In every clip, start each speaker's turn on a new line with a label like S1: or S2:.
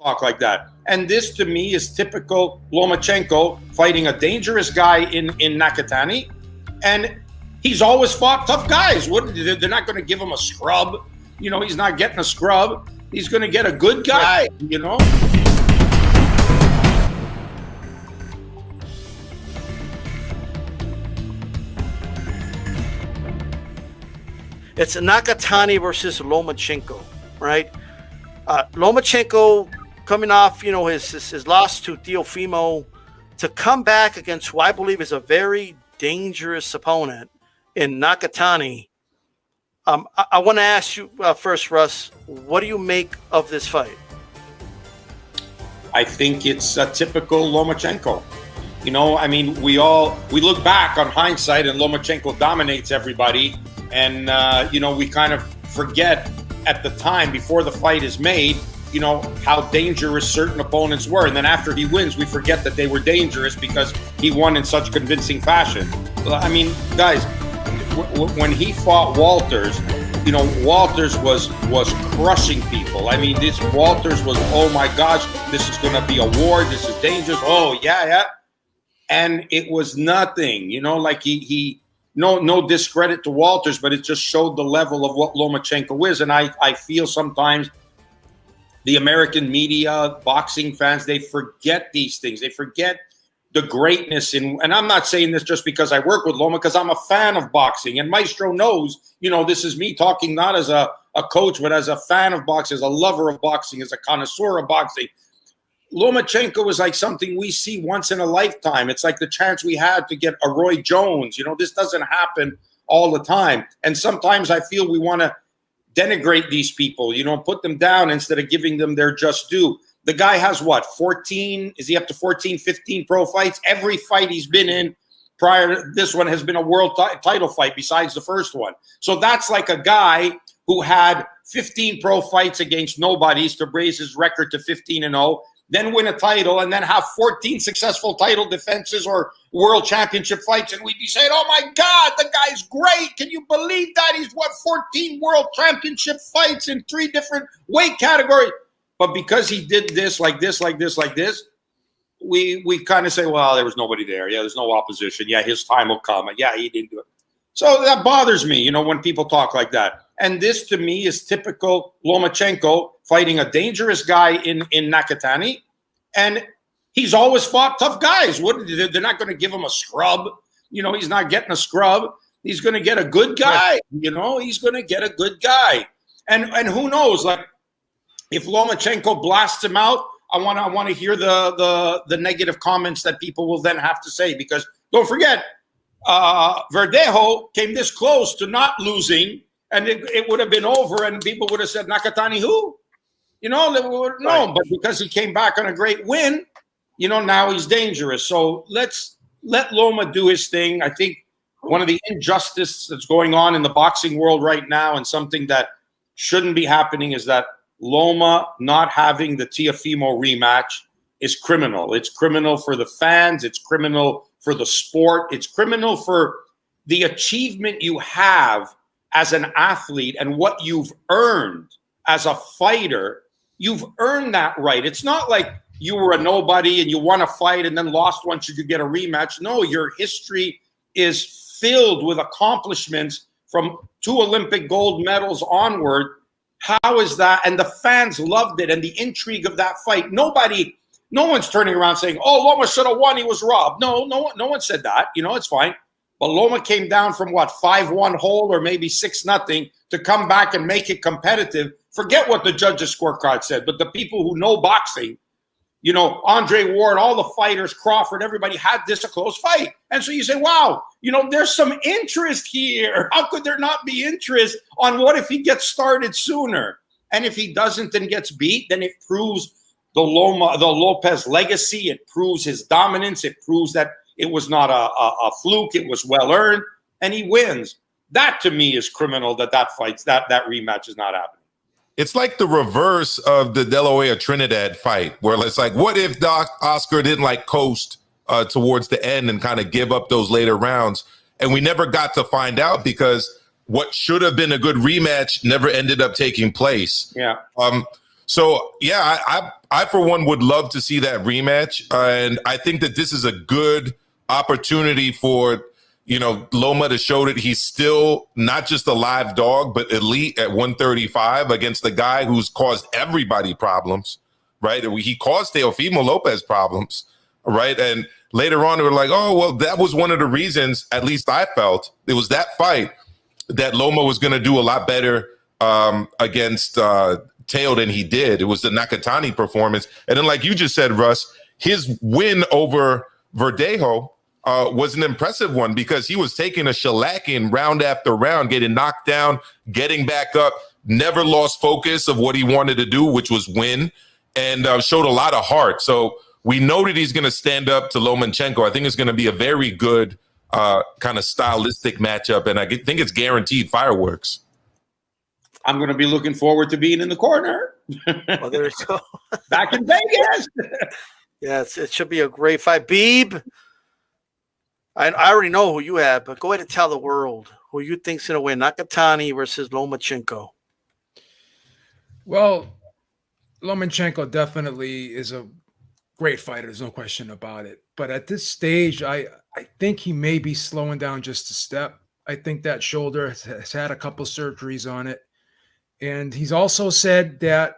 S1: talk like that. And this, to me, is typical Lomachenko fighting a dangerous guy in Nakatani. And he's always fought tough guys. They're not going to give him a scrub. He's not getting a scrub. He's going to get a good guy,
S2: It's Nakatani versus Lomachenko, right? Lomachenko coming off, his loss to Teofimo, to come back against who I believe is a very dangerous opponent in Nakatani. I want to ask you first, Russ, what do you make of this fight?
S1: I think it's a typical Lomachenko. We look back on hindsight and Lomachenko dominates everybody. And, we kind of forget at the time before the fight is made, how dangerous certain opponents were. And then after he wins, we forget that they were dangerous because he won in such convincing fashion. Guys, when he fought Walters, Walters was crushing people. This Walters was, oh my gosh, this is going to be a war. This is dangerous. Oh, yeah. And it was nothing, no discredit to Walters, but it just showed the level of what Lomachenko is. And I feel sometimes the American media, boxing fans, they forget these things. They forget the greatness and I'm not saying this just because I work with Loma, because I'm a fan of boxing. And Maestro knows, this is me talking not as a coach, but as a fan of boxing, as a lover of boxing, as a connoisseur of boxing. Lomachenko is like something we see once in a lifetime. It's like the chance we had to get a Roy Jones. This doesn't happen all the time. And sometimes I feel we want to denigrate these people, put them down instead of giving them their just due. The guy has 14? Is he up to 14, 15 pro fights? Every fight he's been in prior to this one has been a world title fight besides the first one. So that's like a guy who had 15 pro fights against nobodies to raise his record to 15-0. Then win a title, and then have 14 successful title defenses or world championship fights. And we'd be saying, oh my God, the guy's great. Can you believe that? He's won 14 world championship fights in 3 different weight categories. But because he did this, like this, we kind of say, well, there was nobody there. Yeah, there's no opposition. Yeah, his time will come. Yeah, he didn't do it. So that bothers me, when people talk like that. And this, to me, is typical Lomachenko fighting a dangerous guy in Nakatani. And he's always fought tough guys. They're not going to give him a scrub. He's not getting a scrub. He's going to get a good guy. He's going to get a good guy. And who knows, like, if Lomachenko blasts him out, I want to hear the negative comments that people will then have to say. Because don't forget, Verdejo came this close to not losing, and it would have been over, and people would have said, Nakatani who? No, but because he came back on a great win, now he's dangerous. So let's let Loma do his thing. I think one of the injustices that's going on in the boxing world right now, and something that shouldn't be happening, is that Loma not having the Teofimo rematch is criminal. It's criminal for the fans. It's criminal for the sport. It's criminal for the achievement you have as an athlete and what you've earned as a fighter. You've earned that right. It's not like you were a nobody and you won a fight and then lost one so you could get a rematch. No, your history is filled with accomplishments from 2 Olympic gold medals onward. How is that? And the fans loved it, and the intrigue of that fight. No one's turning around saying, oh, Loma should have won, he was robbed. No one said that. It's fine. But Loma came down from 5-1 hole or maybe 6-0 to come back and make it competitive. Forget what the judges' scorecard said, but the people who know boxing, Andre Ward, all the fighters, Crawford, everybody had this a close fight. And so you say, wow, there's some interest here. How could there not be interest on what if he gets started sooner? And if he doesn't and gets beat, then it proves the Lopez legacy. It proves his dominance. It proves that it was not a fluke. It was well-earned, and he wins. That, to me, is criminal that rematch is not happening.
S3: It's like the reverse of the De La Hoya Trinidad fight, where it's like, what if Oscar didn't coast towards the end and kind of give up those later rounds? And we never got to find out because what should have been a good rematch never ended up taking place.
S1: Yeah.
S3: So yeah, I for one would love to see that rematch, and I think that this is a good opportunity for Loma to show that he's still not just a live dog, but elite at 135 against the guy who's caused everybody problems, right? He caused Teofimo Lopez problems, right? And later on, they were like, oh, well, that was one of the reasons, at least I felt, it was that fight that Loma was going to do a lot better against Teo than he did. It was the Nakatani performance. And then, like you just said, Russ, his win over Verdejo was an impressive one because he was taking a shellacking round after round, getting knocked down, getting back up, never lost focus of what he wanted to do, which was win, and showed a lot of heart. So we know that he's going to stand up to Lomachenko. I think it's going to be a very good kind of stylistic matchup, and I think it's guaranteed fireworks.
S1: I'm going to be looking forward to being in the corner.
S2: Well, there you go.
S1: Back in Vegas.
S2: Yes, it should be a great fight. Beeb, I already know who you have, but go ahead and tell the world who you think's going to win, Nakatani versus Lomachenko.
S4: Well, Lomachenko definitely is a great fighter. There's no question about it. But at this stage, I think he may be slowing down just a step. I think that shoulder has had a couple surgeries on it. And he's also said that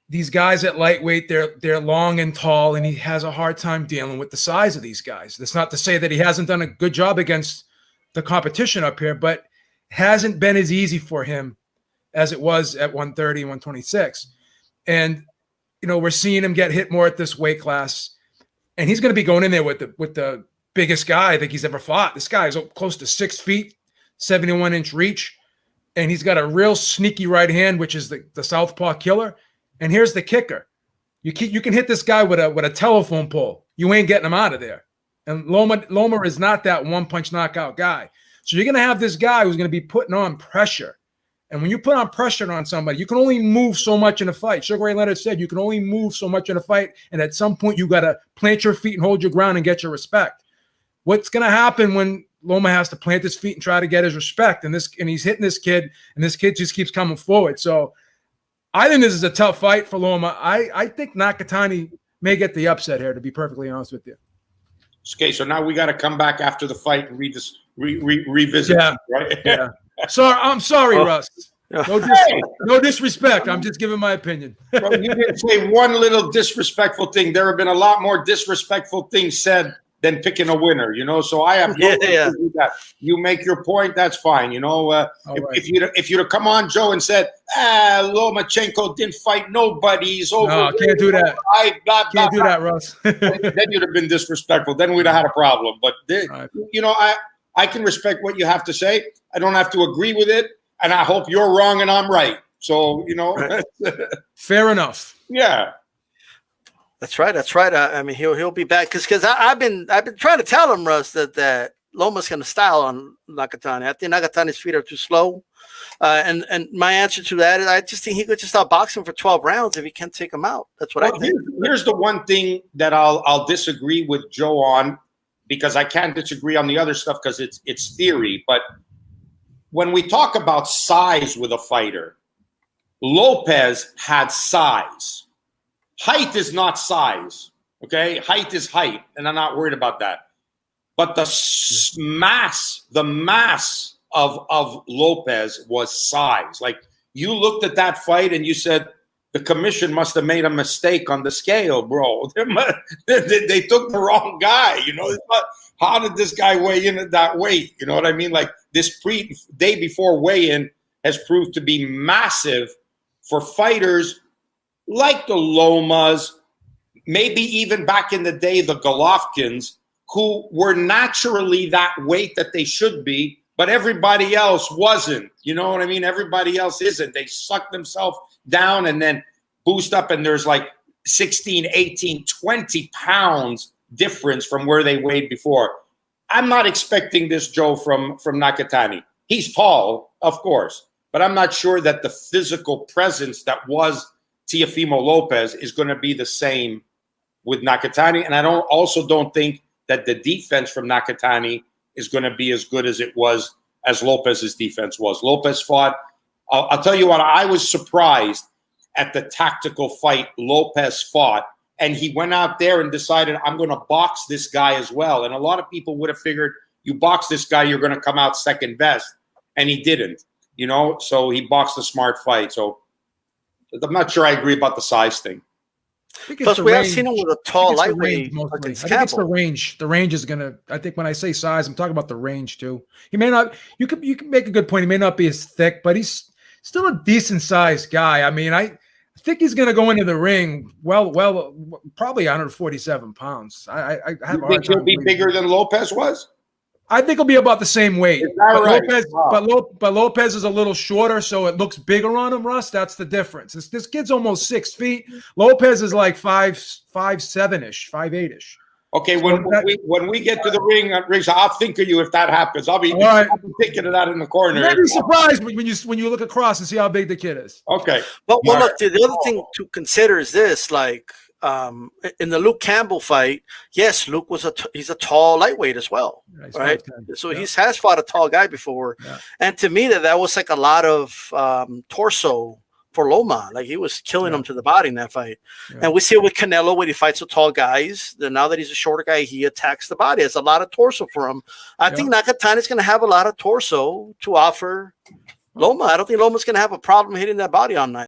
S4: these guys at lightweight, they're long and tall, and he has a hard time dealing with the size of these guys. That's not to say that he hasn't done a good job against the competition up here, but hasn't been as easy for him as it was at 130 and 126. And, we're seeing him get hit more at this weight class, and he's going to be going in there with the biggest guy I think he's ever fought. This guy is close to 6 feet, 71-inch reach, and he's got a real sneaky right hand, which is the southpaw killer. And here's the kicker. You can hit this guy with a telephone pole. You ain't getting him out of there. And Loma is not that one-punch knockout guy. So you're going to have this guy who's going to be putting on pressure. And when you put on pressure on somebody, you can only move so much in a fight. Sugar Ray Leonard said you can only move so much in a fight, and at some point you got to plant your feet and hold your ground and get your respect. What's going to happen when Loma has to plant his feet and try to get his respect? And he's hitting this kid, and this kid just keeps coming forward. So I think this is a tough fight for Loma. I think Nakatani may get the upset here, to be perfectly honest with you.
S1: Okay, so now we got to come back after the fight and revisit.
S4: Yeah,
S1: right?
S4: Yeah. I'm sorry, Russ. No disrespect. I'm just giving my opinion.
S1: Bro, you didn't say one little disrespectful thing. There have been a lot more disrespectful things said than picking a winner, So I have no to do that. You make your point, that's fine. If you'd have come on, Joe, and said, Lomachenko didn't fight nobody, he's over.
S4: No, can't do that. Can't do that, Russ.
S1: Then you'd have been disrespectful. Then we'd have had a problem. But I can respect what you have to say. I don't have to agree with it, and I hope you're wrong and I'm right. So
S4: fair enough.
S1: Yeah.
S2: That's right. That's right. I mean, he'll be back because I've been trying to tell him, Russ, that Loma's going to style on Nakatani. I think Nakatani's feet are too slow, and my answer to that is I just think he could just outbox him for 12 rounds if he can't take him out. That's what I think.
S1: Here's the one thing that I'll disagree with Joe on, because I can't disagree on the other stuff because it's theory. But when we talk about size with a fighter, Lopez had size. Height is not size, okay? Height is height, and I'm not worried about that. But the mass of Lopez was size. Like, you looked at that fight and you said, the commission must have made a mistake on the scale, bro. They took the wrong guy, How did this guy weigh in at that weight? You know what I mean? Like, this day before weigh-in has proved to be massive for fighters like the Lomas, maybe even back in the day, the Golovkins, who were naturally that weight that they should be, but everybody else wasn't. You know what I mean? Everybody else isn't. They suck themselves down and then boost up, and there's like 16, 18, 20 pounds difference from where they weighed before. I'm not expecting this, Joe, from Nakatani. He's tall, of course, but I'm not sure that the physical presence that was Teofimo Lopez is going to be the same with Nakatani. And I also don't think that the defense from Nakatani is going to be as good as it was, as Lopez's defense was. Lopez fought. I'll tell you what, I was surprised at the tactical fight Lopez fought. And he went out there and decided, I'm going to box this guy as well. And a lot of people would have figured, you box this guy, you're going to come out second best. And he didn't, you know, so he boxed a smart fight. So I'm not sure I agree about the size thing.
S2: Plus, we have seen him with a tall lightweight.
S4: I think it's the range. The range is gonna. I think when I say size, I'm talking about the range too. He may not. You can make a good point. He may not be as thick, but he's still a decent sized guy. I mean, I think he's gonna go into the ring well, probably 147 pounds. I have.
S1: You think he'll be bigger than Lopez was?
S4: I think he'll be about the same weight.
S1: But, right?
S4: Lopez, wow. but Lopez is a little shorter, so it looks bigger on him, Russ. That's the difference. This kid's almost 6 feet. Lopez is like 5'7"-ish, 5'8"-ish.
S1: Okay, when we get to the ring, Riggs, I'll think of you if that happens. I'll be thinking of that in the corner.
S4: You'll be surprised when you look across and see how big the kid is.
S1: Okay.
S2: Well, look, the other thing to consider is this, like, in the Luke Campbell fight, yes, Luke he's a tall lightweight as well, right? So he has fought a tall guy before, and to me that was like a lot of torso for Loma. Like he was killing him to the body in that fight, and we see it with Canelo when he fights with tall guys. Then now that he's a shorter guy, he attacks the body. It's a lot of torso for him. I think Nakatani is going to have a lot of torso to offer Loma. I don't think Loma's going to have a problem hitting that body all night.